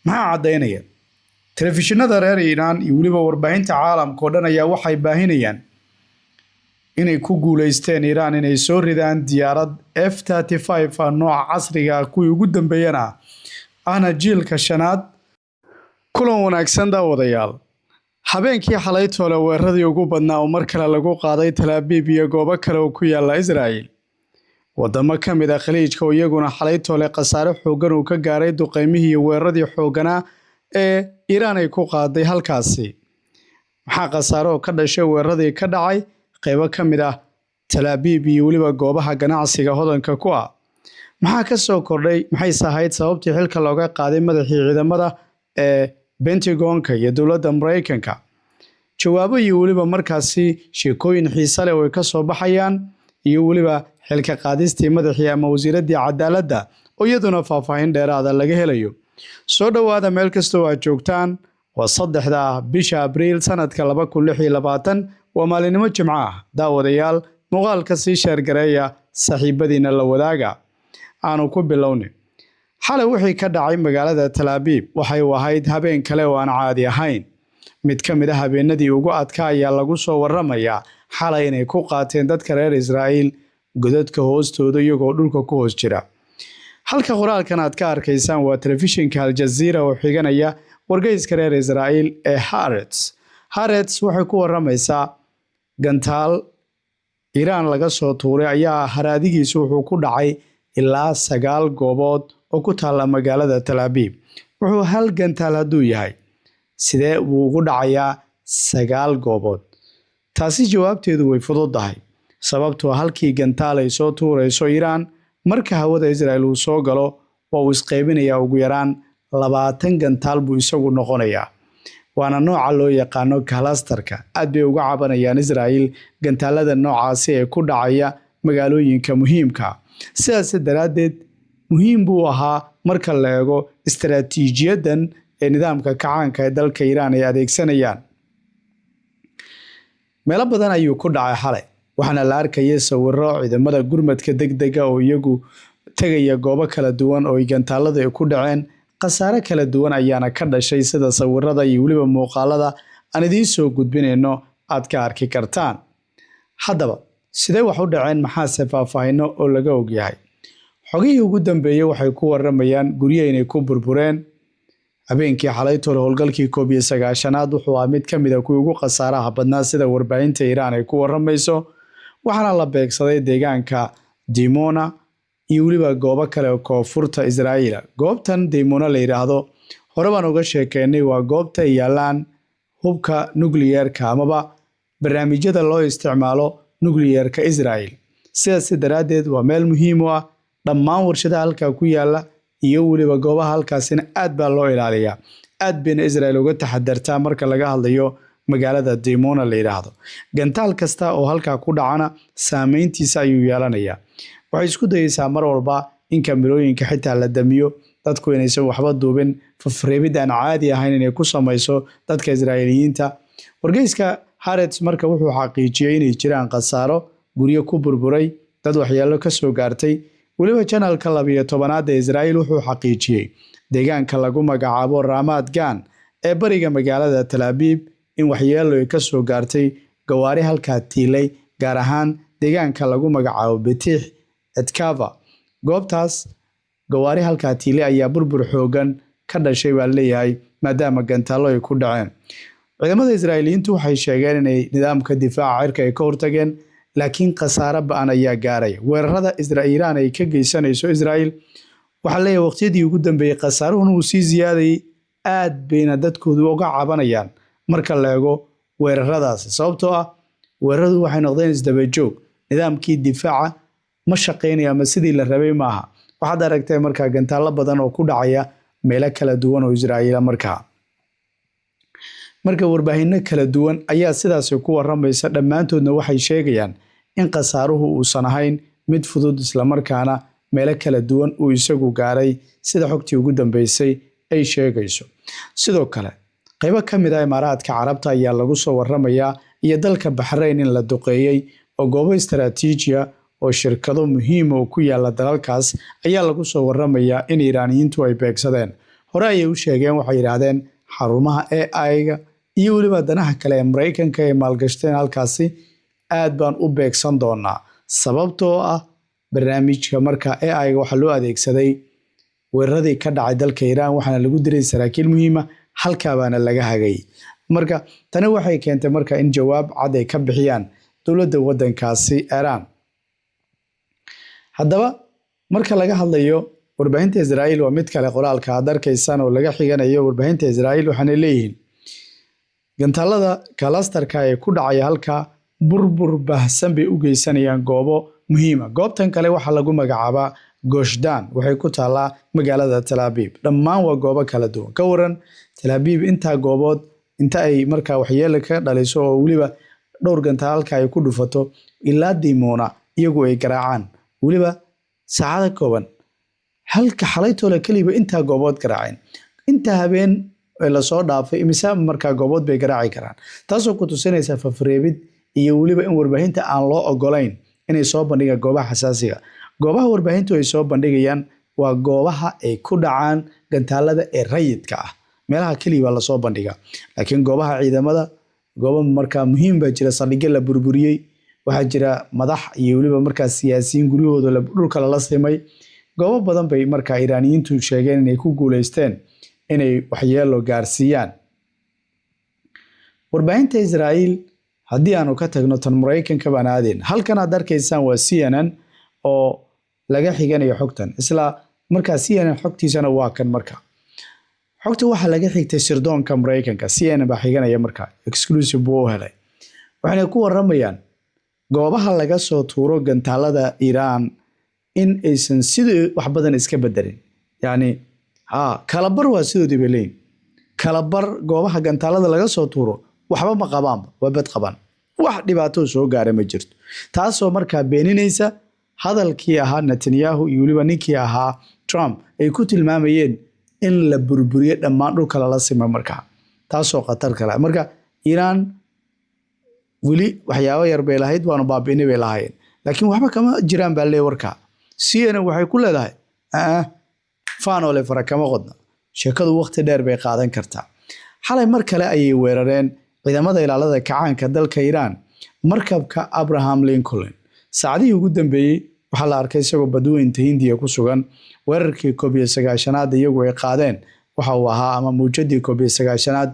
maxaa caddaynaya telefishinada reer Iiraan iyo weliba warbaahinta caalamka oo dhan ayaa waxay baahinayaan inay ku guuleysteen Iiraan inay soo ridaan diyaarad F-35 nooca casriga ah kuwii ugu dambeeyana ahna jiilka shanaad. kulan wanaagsan daawadayaal. habeenkii xalay toole weeraradii ugu badnaa oo mar kale lagu qaaday Tel Aviv iyo goobo kale oo ku yaala Israa'iil. wadamo ka mid ah khaliijka oo iyaguna xalay toole khasaare xooggan uu ka gaaray duqeymihii iyo weeraradii xoogganaa ee Iiraan ay ku qaaday halkaasi. maxaa khasaare oo ka dhashay weeraradii ka dhacay qaybo ka mid ah Tel Aviv iyo weliba goobaha ganacsiga hodanka ku ah? maxaa ka soo kordhay? maxayse ahayd sababtii xilka looga qaaday madaxii ciidamada ee Pentagonka iyo dowladda Mareykanka? jawaabo iyo weliba markaasi sheekooyin xiiso leh oo ka soo baxayaan iyo weliba xilka qaadistii madaxii ama wasiiradii cadaaladda oo iyaduna faahfaahin dheeraad ah laga helayo. soo dhawaada meel kasta oo aad joogtaan. waa 3 bisha Abriil sanadka 2026. waa maalinimo Jimco ah. daawadayaal, muuqaalka sii sheer gareeya saaxiibadiina la wadaaga. aanu ku bilownay. xalay wixii ka dhacay magaalada Tel Aviv waxay ahayd habeen kale oo aan caadi ahayn. mid ka mid ah habeenadii ugu adkaa ayaa lagu soo waramayaa xalay inay ku qaateen dadka reer Israa'iil godadka hoostooda iyagoo dhulka ku hoos jira. halka qoraalkan aad ka arkaysaan waa telefishinka Al Jazeera oo xiganaya wargeyska reer Israa'iil ee Haaretz. Haaretz waxay ku waramaysaa gantaal Iiraan laga soo tuuray ayaa haraadigiisu wuxuu ku dhacay ilaa 9 goobood oo ku taala magaalada Tel Aviv. wuxuu hal gantaal hadduu yahay sidee uu ugu dhacayaa 9 goobood? taasi jawaabteedu way fududahay. sababtoo halkii gantaal ay soo tuurayso Iiraan marka hawada Israa'iil uu soo galo waa uu isqaybinayaa ugu yaraan 20 gantaal buu isagu noqonayaa. waana nooca loo yaqaano clusterka. aad bay uga cabanayaan Israa'iil gantaalada noocaasi ee ku dhacaya magaalooyinka muhiimka. sidaas daraaddeed muhiim buu ahaa marka la eego istaraatiijiyadan ee nidaamka kacaanka ee dalka Iiraan ay adeegsanayaan. meelo badan ayuu ku dhacay xalay, waxaana la arkayay sawirro ciidamada gurmadka degdega oo iyagu tegaya goobo kala duwan oo gantaalada ay ku dhaceen. khasaare kala duwan ayaana ka dhashay sida sawirada iyo weliba muuqaalada aan idiin soo gudbinayno aad ka arki kartaan. haddaba sidee wax u dhaceen? maxaase faahfaahino oo laga ogyahay? xogihii ugu dambeeyay waxay ku waramayaan guryo inay ku burbureen. habeenkii xalay toole howlgalkii 19aad wuxuu ahaa mid ka mid ah kuwii ugu khasaaraha badnaa sida warbaahinta Iiraan ay ku waramayso. waxaana la beegsaday deegaanka Dimona iyo weliba goobo kale oo koonfurta Israa'iil. goobtan Dimona la yiraahdo hore baan uga sheekeynay, waa goobta ay yaalaan hubka nukliyeerka amaba barnaamijyada loo isticmaalo nukliyeerka Israa'iil. sidaas daraaddeed waa meel muhiim u ah dhammaan warshadaha halkaa ku yaala iyo weliba goobaha halkaasina aad baa loo ilaaliyaa. aad bayna Israa'iil uga taxadartaa marka laga hadlayo magaalada Dimona la yiraahdo. gantaal kasta oo halkaa ku dhacana saameyntiisa ayuu yeelanayaa. waxay isku dayaysaa mar walba in kamerooyinka xitaa la damiyo, dadku inaysan waxba duubin, fafreebid aan caadi ahayn inay ku samayso dadka Israa'iiliyiinta. wargeyska Haaretz marka wuxuu xaqiijiyay inay jiraan khasaaro, guryo ku burburay, dad waxyeello ka soo gaartay. weliba janalka 12aad ee Israa'iil wuxuu xaqiijiyay deegaanka lagu magacaabo Ramat Gan ee bariga magaalada Tel Aviv in waxyeello ay ka soo gaartay gawaari halkaa tiilay, gaar ahaan deegaanka lagu magacaabo Betih Etkava. goobtaas gawaari halkaa tiilay ayaa burbur xoogan ka dhashay baa leeyahay maadaama gantaallo ay ku dhaceen. ciidamada Israa'iiliyiintu waxay sheegeen inay nidaamka difaaca cirka ay ka hortageen, laakiin khasaare ba'an ayaa gaaray. weerarada Iiraan ay ka geysanayso Israa'iil waxaa leeyahay waqtiyadii ugu dambeeyay khasaaruhuna uu sii ziyaadayay. aad bayna dadkoodu uga cabanayaan marka la eego weeraradaasi, sababtoo ah weeraradu waxay noqdeen isdaba joog. nidaamkii difaaca ma shaqeynayo ama sidii la rabay maaha. waxaad aragtay markaa gantaallo badan oo ku dhacaya meelo kala duwan oo Israa'iil marka warbaahinno kala duwan ayaa sidaas ku waramaysa. dhammaantoodna waxay sheegayaan in khasaaruhu uusan ahayn mid fudud, isla markaana meelo kala duwan uu isagu gaaray sida xogtii ugu dambeysay ay sheegayso. sidoo kale qaybo ka mid ah Imaaraadka Carabta ayaa lagu soo waramayaa iyo dalka Bahrain in la duqeeyay oo goobo istaraatiiji ah oo shirkado muhiim oo ku yaala dalalkaas ayaa lagu soo waramayaa in Iiraaniyiintu ay beegsadeen. hore ayay u sheegeen waxay yiraahdeen xarumaha AI-ga iyo waliba danaha kale ee Mareykanka ay maalgashteen halkaasi aad baan u beegsan doonaa sababtoo ah barnaamijka marka AI-ga waxa loo adeegsaday weeraradii ka dhacay dalka Iran waxaana lagu diray saraakiil muhiim ah halka baana laga hagay marka tani waxay keentay marka in jawaab cad ay ka bixiyaan dowladda wadankaasi Iran haddaba marka laga hadlayo warbaahinta Israa'iil waa mid kale qoraalka aad arkaysan oo laga xiganayo warbaahinta Israa'iil waxaana leeyihiin gantaalada kalastarka ee ku dhacay halka burbur baahsan bay u geysanayaan goobo muhiim ah goobtan kale waxa lagu magacaabaa Goshdan waxay ku taalaa magaalada Tel Aviv dhammaan waa goobo kala duwan ka waran Tel Aviv inta goobood inta ay markaa waxyeello ka dhaliso oo waliba dhowr gantaalka ay ku dhufato ilaa Dimona iyagu ay garaacaan waliba saacada kooban halka xalaytoola kaliba inta goobood garaaceen inta habeen la soo dhaafay imisa markaa goobood bay garaaci karaan taasoo ku tusinaysa fafreebid iyo waliba in warbaahinta aan loo ogolayn inay soo bandhigaan goobaha xasaasiga goobaha warbaahintu ay soo bandhigayaan waa goobaha ay ku dhacaan gantaalada ee rayidka ah meelaha kaliya la soo bandhiga laakiin goobaha ciidamada goobo markaa muhiim ba jira saldhigyo la burburiyay waxa jira madax iyo waliba markaa siyaasiyiin guryahooda dhulka la simay goobo badan bay markaa Iraaniyiintu sheegeen inay ku guuleysteen inay waxyeello gaarsiiyaan warbaahinta Israa'iil haddii aanu ka tagno tan Mareykanka baan aadeen halkan aad arkaysaan waa CNN oo laga xiganayo xogtan isla markaa CNN xogtiisana waa kan markaa xogta waxa laga xigtay sirdoonka Mareykanka CNN baa xiganaya markaa exclusive buu helay waxay ku waramayaan goobaha laga soo tuuro gantaalada Iran in aysan sidii wax badan iska bedelin yani kala bar waa sidoo beleyn kala bar goobaha gantaalada laga soo tuuro waxba ma qabaan waa bad qabaan wax dhibaato soo gaaray ma jirto taasoo markaa beeninaysa hadalkii ahaa Netanyahu iyo waliba ninkii ahaa Trump ay ku tilmaamayeen in la burburiyo dhammaan dhulka la simay markaa taasoo khatar kale marka Iran wali waxyaabo yar bay lahayd waanu baabi'inay bay lahaayeen laakiin waxba kama jiraan baa leeyahay warka CNN waxay ku leedahay faanole farakama qodna sheekadu waqti dheer bay qaadan kartaa xalay mar kale ayay weerareen ciidamada ilaalada kacaanka dalka Iran markabka Abraham Lincoln saacadii ugu dambeeyay waxa la arkay isagoo badweynta Hindiya ku sugan weerarkii 19aad iyagu ay qaadeen waxa uu ahaa ama muujadii 19aad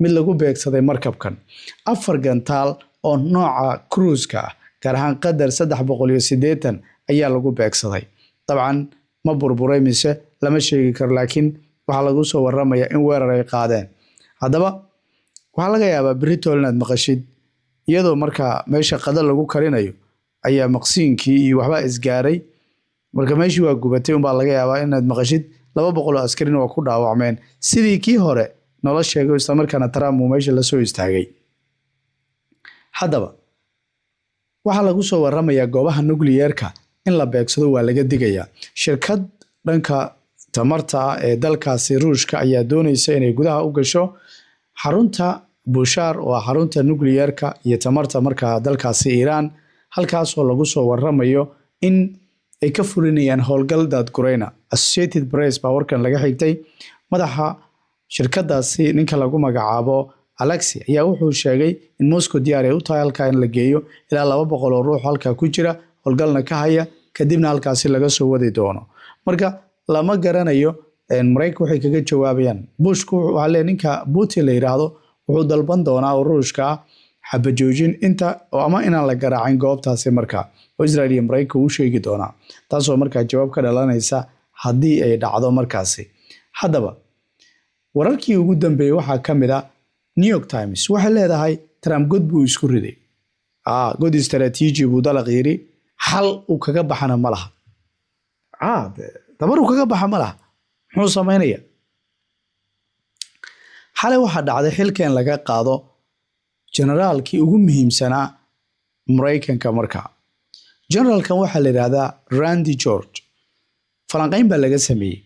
mid lagu beegsaday markabkan 4 gantaal oo nooca cruise-ka gaar ahaan qadar 380 ayaa lagu beegsaday dabcan ma burburay mise lama sheegi karo laakiin waxa lagu soo waramayaa in weerar ay qaadeen haddaba waxa laga yaabaa Britol inaad maqashid iyadoo markaa meesha qadar lagu karinayo ayaa maqsiinkii iyo waxba isgaaray marka meeshii waa gubatay baa laga yaabaa inaad maqashid 200 askari oo ku dhaawacmeen sidii kii hore nolosha sheegay isla markaana Trump uu meesha la soo istaagay haddaba waxa lagu soo waramayaa goobaha nuclear-ka in la beegsado waa laga digayaa shirkad dhanka tamarta ee dalkaasi Ruushka ayaa doonaysa inay gudaha u gasho xarunta Bushehr oo xarunta nuclear-ka iyo tamarta markaa dalkaasi Iran halkaas oo lagu soo waramayo in ay ka fulinayaan howlgal daadgurayna Associated Press baa warkan laga xigtay madaxa shirkadaasi ninka lagu magacaabo Alexei ayaa wuxuu sheegay in Moscow diyaar ay u tahay halka in la geeyo ilaa 200 oo ruux halka ku jira howlgalna ka haya kadibna halkaasi laga soo wadi doono marka lama garanayo Mareykanka waxay kaga jawaabayaan Bushku waxa lee ninka Putin la yiraahdo wuxuu dalban doonaa Ruushka xabajoojin inta ama inaan la garaacin goobtaasi markaa oo Israel iyo Mareykanka u sheegi doonaa taasoo markaa jawaab ka dhalanaysa haddii ay dhacdo markaasi haddaba wararkii ugu dambeeyay waxaa ka mid ah New York Times waxay leedahay Trump god buu isku riday god istaraatiiji buu dalaq yiri xal uu kaga baxana ma laha tabar uu kaga baxa ma laha muxuu sameynaya xalay waxa dhacday xilkan laga qaado generaalkii ugu muhiimsanaa Mareykanka markaa generalkan waxa la yiraahdaa Randy George falanqayn baa laga sameeyay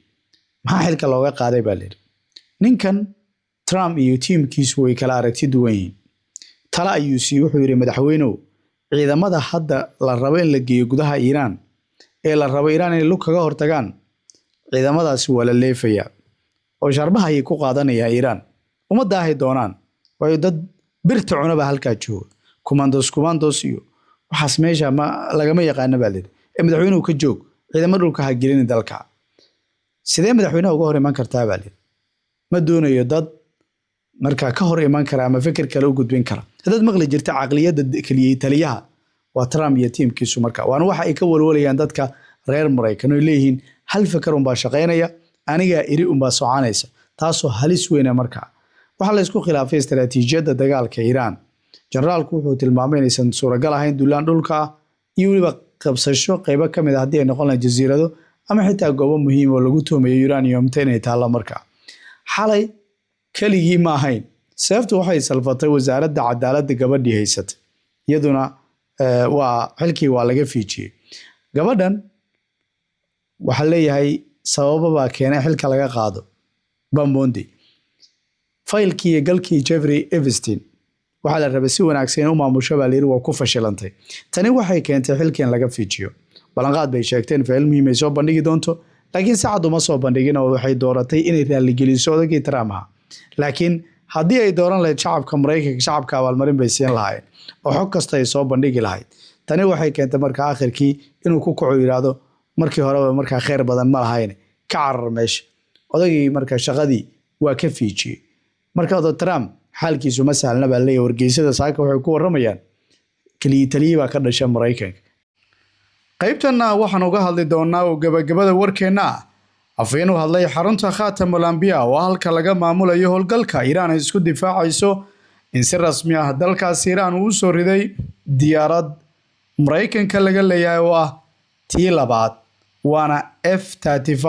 maxaa xilka looga qaaday baa leeyahay ninkan Trump iyo teamkiisu way kala aragti duwan yihiin tala ayuu wuxuu yiri madaxweynuhu ciidamada hadda la rabo in la geeyo gudaha Iran ee la rabo Iran inay lug kaga hortagaan ciidamadaasi waa la leefayaa oo sharbaha ay ku qaadanayaan Iran uma daahi doonaan way dad birta cunaba halka jooga commandos iyo waxaas meesha ma lagama yaqaan baa leeyahay madaxweynuhu ka joog ciidamada dhulka ha gelin dalka sidee madaxweynaha uga hor iman kartaa baa leeyahay ma doonayo dad marka ka hor iman kara ama fikir kale u gudbin kara dad maqli jirta aqliyada kaliya taliyaha waa Trump iyo tiimkiisu marka waan waxa ay ka walwalayaan dadka reer Mareykan oo leeyihiin hal fikir baa shaqeynaya aniga iri baa soconaysa taasoo halis weyn marka waxa la isku khilaafay istaraatiijiyada dagaalka Iran generaalku wuxuu tilmaamay inaysan suuragal ahayn duulaan dhulka iyo waliba qabsasho qaybo kamid ah hadii ay noqon lahayd jasiirado ama xitaa goobo muhiim oo lagu toomeeyo uranium inay taalo marka xalay kaligii ma ahayn sababtu waxay salfatay wasaaradda cadaaladda gabadhii haysatay iyaduna waa xilkii waa laga fiijiyay gabadhan waxa leeyahay sabababa keenay xilka laga qaado Bambondi faylkii galkii Jeffrey Epstein waxa la rabay si wanaagsan u maamusho baleeri waa ku fashilantay tani waxay keentay xilkeen laga fiijiyo balanqaad bay sheegteen fayl muhiim ay soo bandhigi doonto laakiin saacadu ma soo bandhigin oo waxay dooratay inay raali geliso odagii Trump laakiin haddii ay dooran lahayd shacabka Mareykanka shacabka abaalmarin bay siin lahaayeen oo xog kasta ay soo bandhigi lahayd tani waxay keentay marka aakhirkii inuu ku kaco yiraahdo markii hore marka khayr badan ma lahayn ka carar meesha odagii marka shaqadii waa ka fiijiyay marka Trump xaalkiisu ma sahlana baa leeyahay wargeysada saaka waxay ku waramayaan kaliya taliye baa ka dhashay Mareykanka qaybtana waxaan uga hadli doonaa oo gabagabada warkeena afaynu hadlay xarunta Khatamul Anbiya oo halka laga maamulayo howlgalka Iran ay isku difaacayso in si rasmi ah dalkaas Iran uu soo riday diyaarad Mareykanka laga leeyahay oo ah tii labaad waana F-35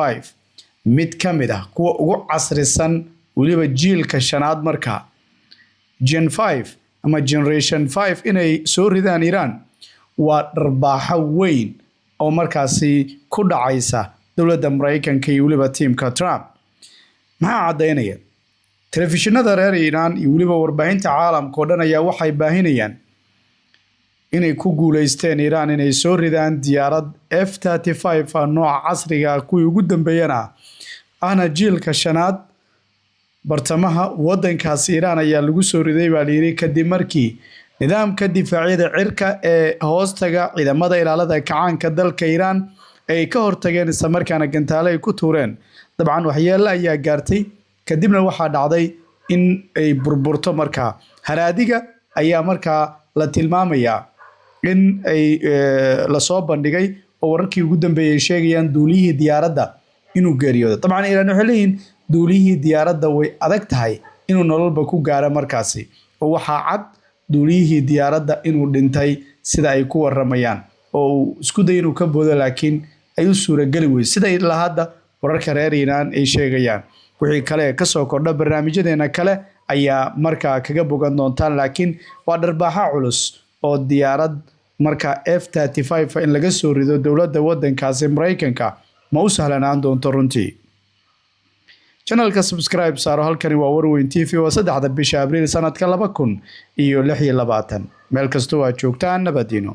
mid kamid ah kuwa ugu casrisan waliba jiilka shanaad marka Gen 5 ama Generation 5 inay soo ridaan Iran waa dharbaaxo weyn oo markaasi ku dhacaysa dawladda Mareykanka iyo waliba tiimka Trump maxaa cadeynaya telefishinada reer Iran iyo waliba warbaahinta caalamka oo dhan ayaa waxay baahinayaan inay ku guuleysteen Iran inay soo ridaan diyaarad F-35 nooca casriga kuwii ugu dambeeyana ahna jiilka shanaad bartamaha wadankaas Iran ayaa lagu soo riday baa la yiri kadib markii nidaamka difaaciyada cirka ee hoostaga ciidamada ilaalada kacaanka dalka Iran ay ka hortageen isla markaana gantaale ay ku tuureen dabcan waxyeello ayaa gaartay kadibna waxaa dhacday in ay burburto marka haraadiga ayaa marka la tilmaamayaa in ay la soo bandhigay oo wararkii ugu dambeeyay sheegayaan duuliyihii diyaaradda inuu geeriyooday dabcan Iran waxay leeyihiin duuliyihii diyaaradda way adag tahay inuu nololba ku gaaro markaasi oo waxaa cad duuliyihii diyaaradda inuu dhintay sida ay ku waramayaan oo isku day inuu ka boodo laakiin ay u suuragali weey sida ilaa hadda wararka reer Iran ay sheegayaan wixii kale ka soo kordha barnaamijyadeena kale ayaa markaa kaga bogan doontaan laakiin waa dharbaaxa culus oo diyaarad marka F-35 in laga soo rido dawladda wadankaasi Mareykanka ma u sahlanaan doonto runtii channelka subscribe saaro halkani waa Warweyn TV oo 3 bisha Abriil sanadka 2026 meel kasta oo aad joogtaan nabadino